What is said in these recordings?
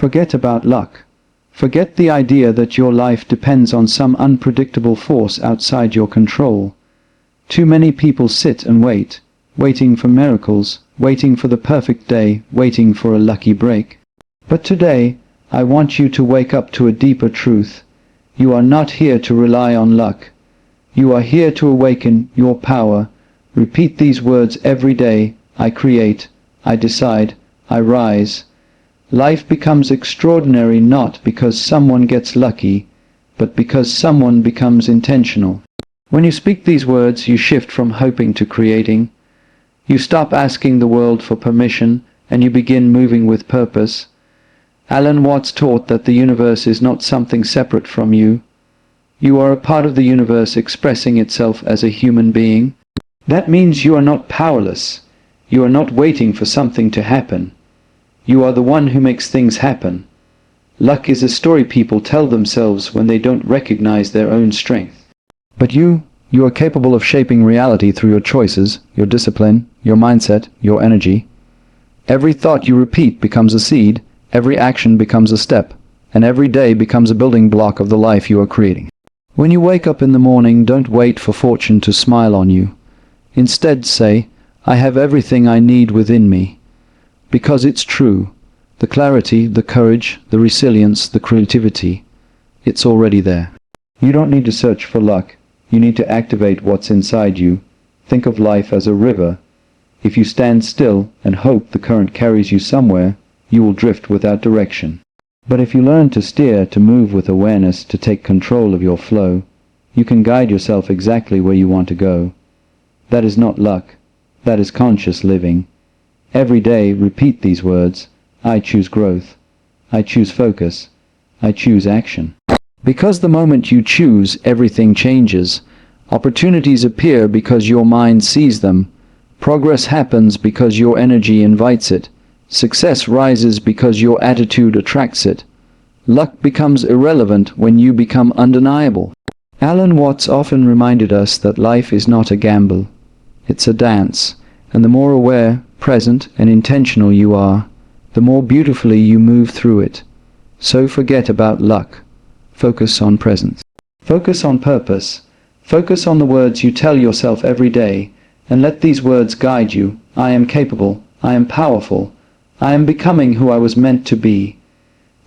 Forget about luck. Forget the idea that your life depends on some unpredictable force outside your control. Too many people sit and wait, waiting for miracles, waiting for the perfect day, waiting for a lucky break. But today, I want you to wake up to a deeper truth. You are not here to rely on luck. You are here to awaken your power. Repeat these words every day. I create, I decide, I rise. Life becomes extraordinary not because someone gets lucky, but because someone becomes intentional. When you speak these words, you shift from hoping to creating. You stop asking the world for permission, and you begin moving with purpose. Alan Watts taught that the universe is not something separate from you. You are a part of the universe expressing itself as a human being. That means you are not powerless. You are not waiting for something to happen. You are the one who makes things happen. Luck is a story people tell themselves when they don't recognize their own strength. But you are capable of shaping reality through your choices, your discipline, your mindset, your energy. Every thought you repeat becomes a seed, every action becomes a step, and every day becomes a building block of the life you are creating. When you wake up in the morning, don't wait for fortune to smile on you. Instead say, I have everything I need within me. Because it's true. The clarity, the courage, the resilience, the creativity, it's already there. You don't need to search for luck. You need to activate what's inside you. Think of life as a river. If you stand still and hope the current carries you somewhere, you will drift without direction. But if you learn to steer, to move with awareness, to take control of your flow, you can guide yourself exactly where you want to go. That is not luck. That is conscious living. Every day repeat these words. I choose growth. I choose focus. I choose action. Because the moment you choose, everything changes. Opportunities appear because your mind sees them. Progress happens because your energy invites it. Success rises because your attitude attracts it. Luck becomes irrelevant when you become undeniable. Alan Watts often reminded us that life is not a gamble. It's a dance, and the more aware, present, and intentional you are, the more beautifully you move through it. So forget about luck. Focus on presence. Focus on purpose. Focus on the words you tell yourself every day, and let these words guide you. I am capable. I am powerful. I am becoming who I was meant to be.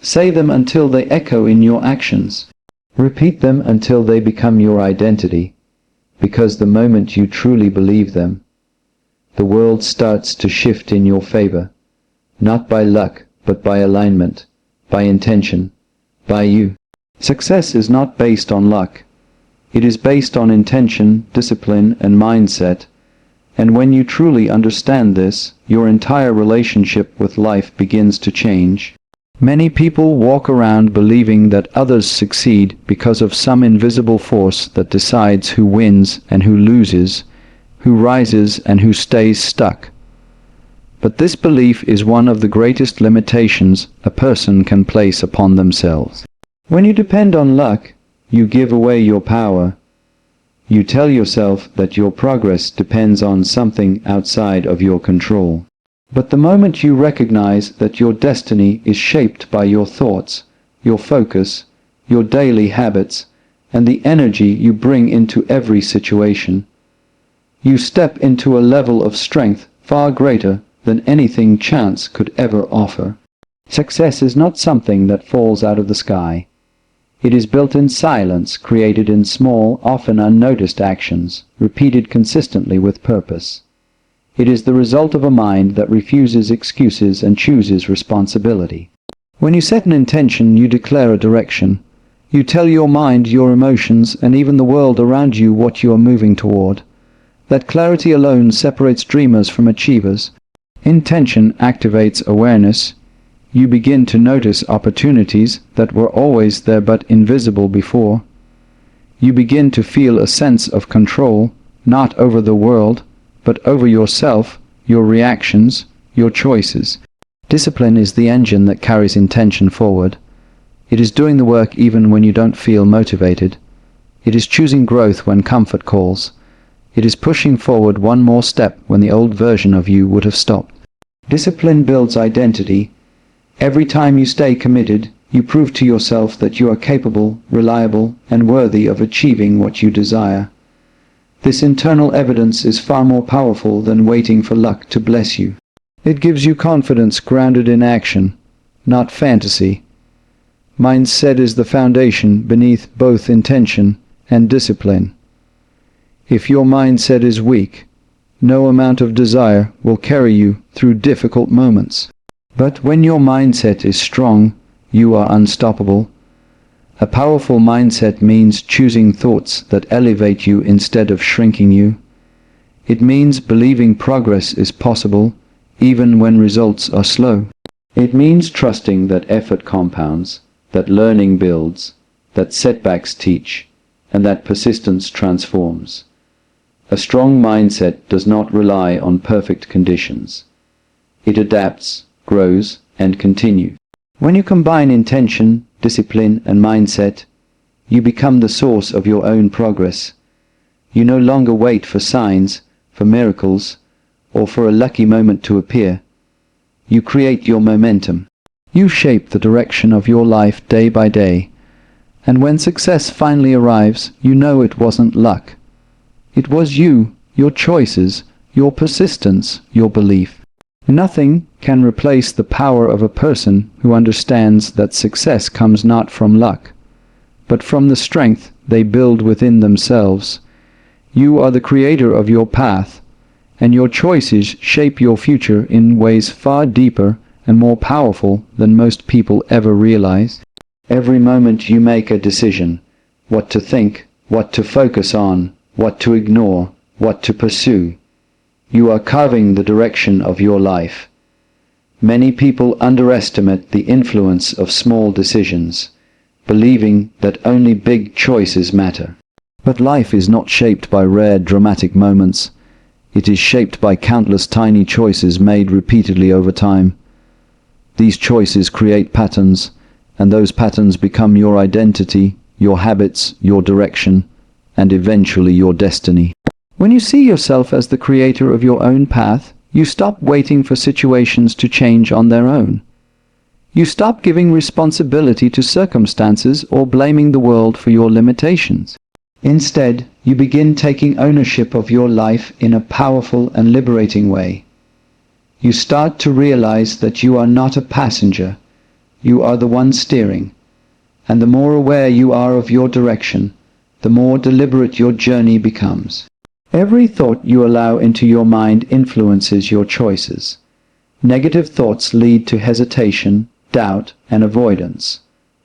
Say them until they echo in your actions. Repeat them until they become your identity. Because the moment you truly believe them, the world starts to shift in your favor. Not by luck, but by alignment, by intention, by you. Success is not based on luck. It is based on intention, discipline, and mindset. And when you truly understand this, your entire relationship with life begins to change. Many people walk around believing that others succeed because of some invisible force that decides who wins and who loses, who rises and who stays stuck. But this belief is one of the greatest limitations a person can place upon themselves. When you depend on luck, you give away your power. You tell yourself that your progress depends on something outside of your control. But the moment you recognize that your destiny is shaped by your thoughts, your focus, your daily habits, and the energy you bring into every situation, you step into a level of strength far greater than anything chance could ever offer. Success is not something that falls out of the sky. It is built in silence, created in small, often unnoticed actions, repeated consistently with purpose. It is the result of a mind that refuses excuses and chooses responsibility. When you set an intention, you declare a direction. You tell your mind, your emotions, and even the world around you what you are moving toward. That clarity alone separates dreamers from achievers. Intention activates awareness. You begin to notice opportunities that were always there but invisible before. You begin to feel a sense of control, not over the world, but over yourself, your reactions, your choices. Discipline is the engine that carries intention forward. It is doing the work even when you don't feel motivated. It is choosing growth when comfort calls. It is pushing forward one more step when the old version of you would have stopped. Discipline builds identity. Every time you stay committed, you prove to yourself that you are capable, reliable, and worthy of achieving what you desire. This internal evidence is far more powerful than waiting for luck to bless you. It gives you confidence grounded in action, not fantasy. Mindset is the foundation beneath both intention and discipline. If your mindset is weak, no amount of desire will carry you through difficult moments. But when your mindset is strong, you are unstoppable. A powerful mindset means choosing thoughts that elevate you instead of shrinking you. It means believing progress is possible, even when results are slow. It means trusting that effort compounds, that learning builds, that setbacks teach, and that persistence transforms. A strong mindset does not rely on perfect conditions. It adapts, grows, and continues. When you combine intention, discipline, and mindset, you become the source of your own progress. You no longer wait for signs, for miracles, or for a lucky moment to appear. You create your momentum. You shape the direction of your life day by day. And when success finally arrives, you know it wasn't luck. It was you, your choices, your persistence, your belief. Nothing can replace the power of a person who understands that success comes not from luck, but from the strength they build within themselves. You are the creator of your path, and your choices shape your future in ways far deeper and more powerful than most people ever realize. Every moment you make a decision, what to think, what to focus on, what to ignore, what to pursue. You are carving the direction of your life. Many people underestimate the influence of small decisions, believing that only big choices matter. But life is not shaped by rare dramatic moments. It is shaped by countless tiny choices made repeatedly over time. These choices create patterns, and those patterns become your identity, your habits, your direction, and eventually your destiny. When you see yourself as the creator of your own path, you stop waiting for situations to change on their own. You stop giving responsibility to circumstances or blaming the world for your limitations. Instead, you begin taking ownership of your life in a powerful and liberating way. You start to realize that you are not a passenger, you are the one steering. And the more aware you are of your direction, the more deliberate your journey becomes. Every thought you allow into your mind influences your choices. Negative thoughts lead to hesitation, doubt, and avoidance.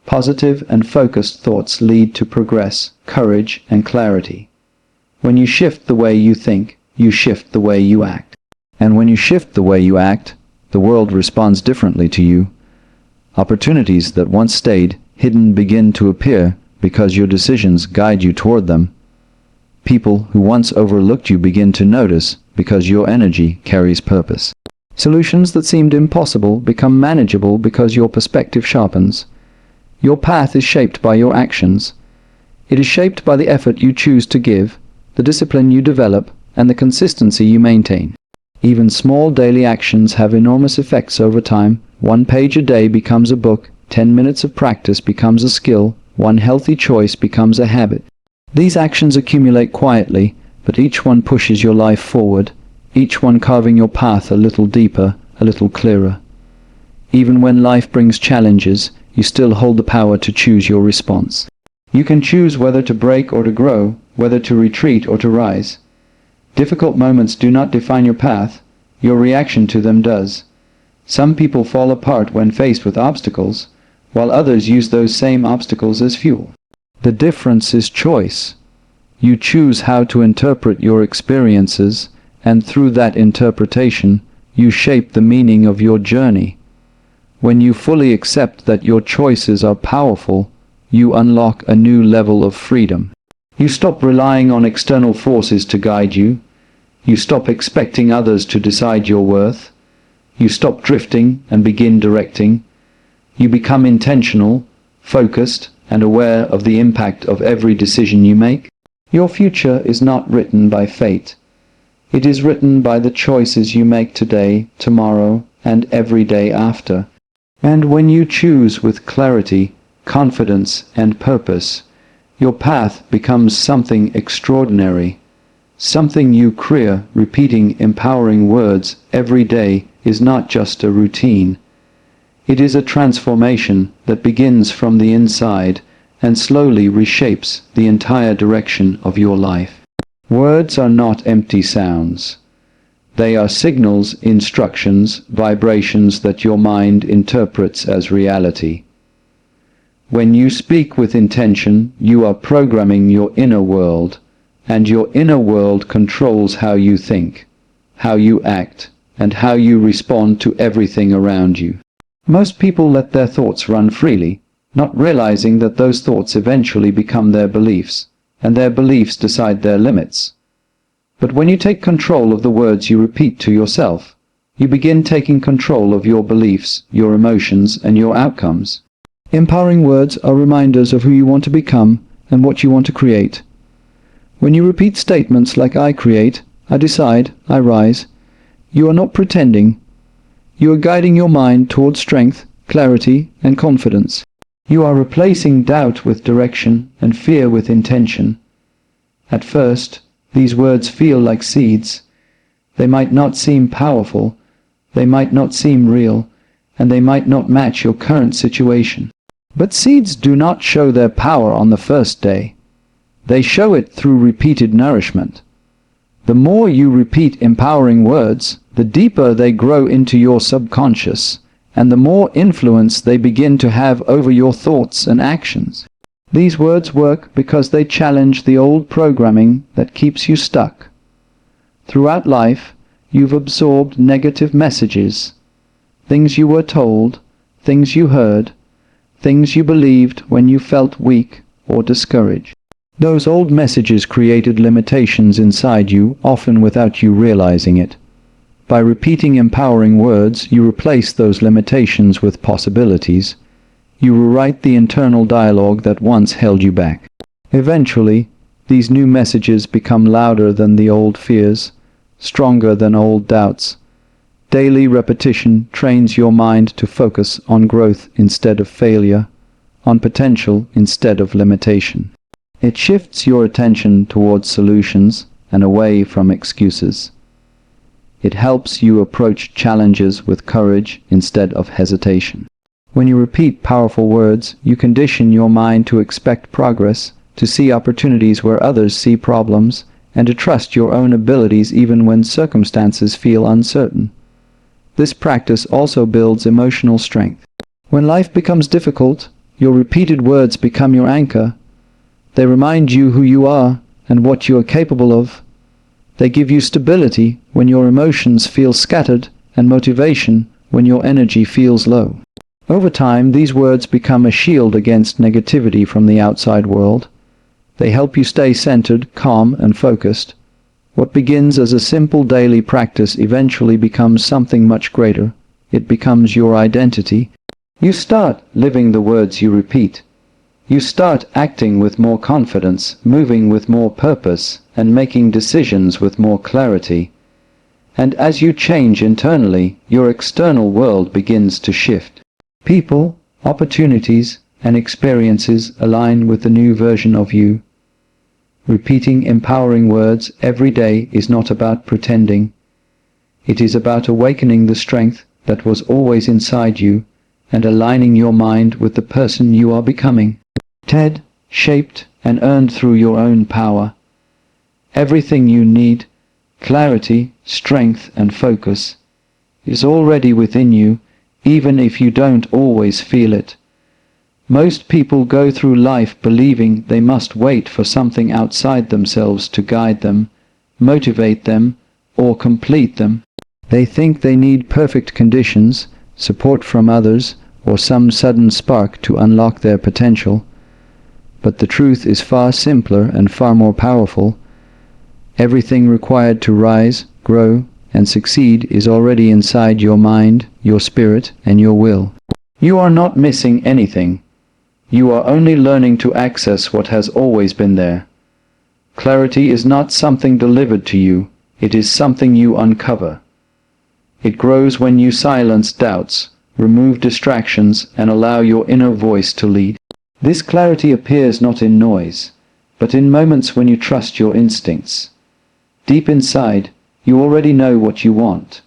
Positive and focused thoughts lead to progress, courage, and clarity. When you shift the way you think, you shift the way you act. And when you shift the way you act, the world responds differently to you. Opportunities that once stayed hidden begin to appear because your decisions guide you toward them. People who once overlooked you begin to notice because your energy carries purpose. Solutions that seemed impossible become manageable because your perspective sharpens. Your path is shaped by your actions. It is shaped by the effort you choose to give, the discipline you develop, and the consistency you maintain. Even small daily actions have enormous effects over time. 1 page a day becomes a book, 10 minutes of practice becomes a skill, 1 healthy choice becomes a habit. These actions accumulate quietly, but each one pushes your life forward, each one carving your path a little deeper, a little clearer. Even when life brings challenges, you still hold the power to choose your response. You can choose whether to break or to grow, whether to retreat or to rise. Difficult moments do not define your path, your reaction to them does. Some people fall apart when faced with obstacles, while others use those same obstacles as fuel. The difference is choice. You choose how to interpret your experiences, and through that interpretation, you shape the meaning of your journey. When you fully accept that your choices are powerful, you unlock a new level of freedom. You stop relying on external forces to guide you. You stop expecting others to decide your worth. You stop drifting and begin directing. You become intentional, focused, and aware of the impact of every decision you make. Your future is not written by fate. It is written by the choices you make today, tomorrow, and every day after. And when you choose with clarity, confidence, and purpose, your path becomes something extraordinary. Something you create. Repeating empowering words every day is not just a routine. It is a transformation that begins from the inside and slowly reshapes the entire direction of your life. Words are not empty sounds. They are signals, instructions, vibrations that your mind interprets as reality. When you speak with intention, you are programming your inner world, and your inner world controls how you think, how you act, and how you respond to everything around you. Most people let their thoughts run freely, not realizing that those thoughts eventually become their beliefs, and their beliefs decide their limits. But when you take control of the words you repeat to yourself, you begin taking control of your beliefs, your emotions, and your outcomes. Empowering words are reminders of who you want to become and what you want to create. When you repeat statements like "I create," "I decide," "I rise," you are not pretending. You are guiding your mind towards strength, clarity, and confidence. You are replacing doubt with direction and fear with intention. At first, these words feel like seeds. They might not seem powerful, they might not seem real, and they might not match your current situation. But seeds do not show their power on the first day. They show it through repeated nourishment. The more you repeat empowering words, the deeper they grow into your subconscious, and the more influence they begin to have over your thoughts and actions. These words work because they challenge the old programming that keeps you stuck. Throughout life, you've absorbed negative messages, things you were told, things you heard, things you believed when you felt weak or discouraged. Those old messages created limitations inside you, often without you realizing it. By repeating empowering words, you replace those limitations with possibilities. You rewrite the internal dialogue that once held you back. Eventually, these new messages become louder than the old fears, stronger than old doubts. Daily repetition trains your mind to focus on growth instead of failure, on potential instead of limitation. It shifts your attention towards solutions and away from excuses. It helps you approach challenges with courage instead of hesitation. When you repeat powerful words, you condition your mind to expect progress, to see opportunities where others see problems, and to trust your own abilities even when circumstances feel uncertain. This practice also builds emotional strength. When life becomes difficult, your repeated words become your anchor. They remind you who you are and what you are capable of. They give you stability when your emotions feel scattered and motivation when your energy feels low. Over time, these words become a shield against negativity from the outside world. They help you stay centered, calm, and focused. What begins as a simple daily practice eventually becomes something much greater. It becomes your identity. You start living the words you repeat. You start acting with more confidence, moving with more purpose, and making decisions with more clarity. And as you change internally, your external world begins to shift. People, opportunities, and experiences align with the new version of you. Repeating empowering words every day is not about pretending. It is about awakening the strength that was always inside you and aligning your mind with the person you are becoming. TED, shaped and earned through your own power. Everything you need, clarity, strength, and focus, is already within you, even if you don't always feel it. Most people go through life believing they must wait for something outside themselves to guide them, motivate them, or complete them. They think they need perfect conditions, support from others, or some sudden spark to unlock their potential. But the truth is far simpler and far more powerful. Everything required to rise, grow, and succeed is already inside your mind, your spirit, and your will. You are not missing anything. You are only learning to access what has always been there. Clarity is not something delivered to you, it is something you uncover. It grows when you silence doubts, remove distractions, and allow your inner voice to lead. This clarity appears not in noise, but in moments when you trust your instincts. Deep inside, you already know what you want,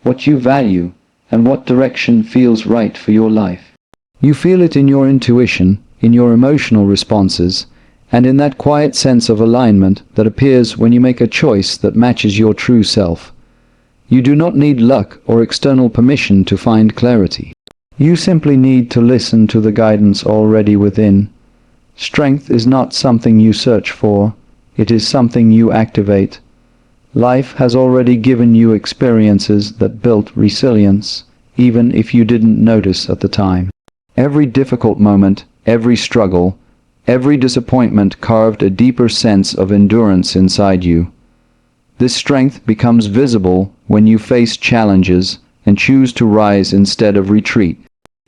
what you value, and what direction feels right for your life. You feel it in your intuition, in your emotional responses, and in that quiet sense of alignment that appears when you make a choice that matches your true self. You do not need luck or external permission to find clarity. You simply need to listen to the guidance already within. Strength is not something you search for, it is something you activate. Life has already given you experiences that built resilience, even if you didn't notice at the time. Every difficult moment, every struggle, every disappointment carved a deeper sense of endurance inside you. This strength becomes visible when you face challenges and choose to rise instead of retreat.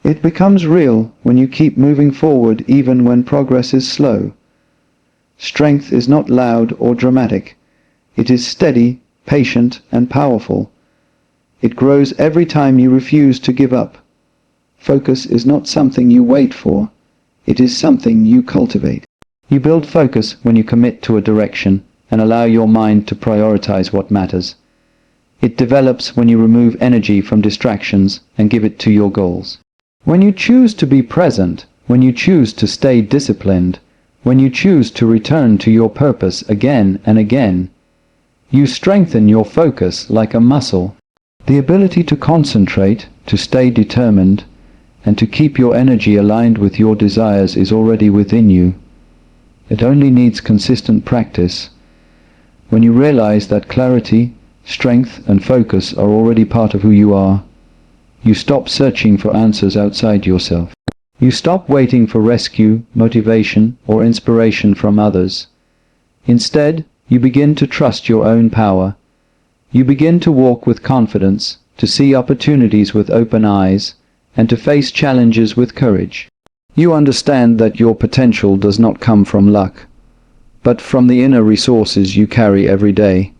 It becomes real when you keep moving forward even when progress is slow. Strength is not loud or dramatic. It is steady, patient, and powerful. It grows every time you refuse to give up. Focus is not something you wait for. It is something you cultivate. You build focus when you commit to a direction and allow your mind to prioritize what matters. It develops when you remove energy from distractions and give it to your goals. When you choose to be present, when you choose to stay disciplined, when you choose to return to your purpose again and again, you strengthen your focus like a muscle. The ability to concentrate, to stay determined, and to keep your energy aligned with your desires is already within you. It only needs consistent practice. When you realize that clarity, strength, and focus are already part of who you are, you stop searching for answers outside yourself. You stop waiting for rescue, motivation, or inspiration from others. Instead, you begin to trust your own power. You begin to walk with confidence, to see opportunities with open eyes, and to face challenges with courage. You understand that your potential does not come from luck, but from the inner resources you carry every day.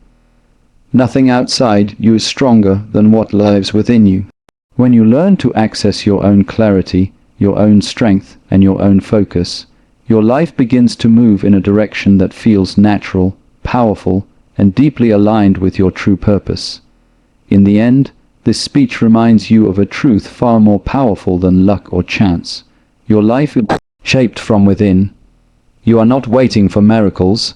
Nothing outside you is stronger than what lives within you. When you learn to access your own clarity, your own strength, and your own focus, your life begins to move in a direction that feels natural, powerful, and deeply aligned with your true purpose. In the end, this speech reminds you of a truth far more powerful than luck or chance. Your life is shaped from within. You are not waiting for miracles.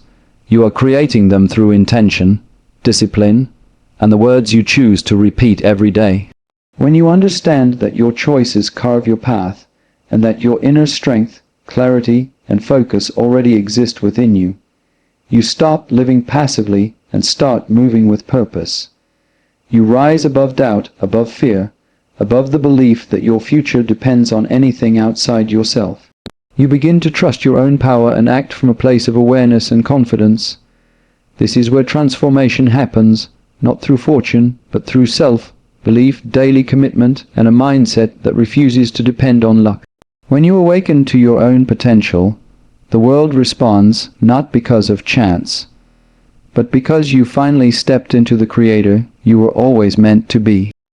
You are creating them through intention, discipline, and the words you choose to repeat every day. When you understand that your choices carve your path, and that your inner strength, clarity, and focus already exist within you, you stop living passively and start moving with purpose. You rise above doubt, above fear, above the belief that your future depends on anything outside yourself. You begin to trust your own power and act from a place of awareness and confidence. This is where transformation happens, not through fortune, but through self-belief, daily commitment, and a mindset that refuses to depend on luck. When you awaken to your own potential, the world responds not because of chance, but because you finally stepped into the creator you were always meant to be.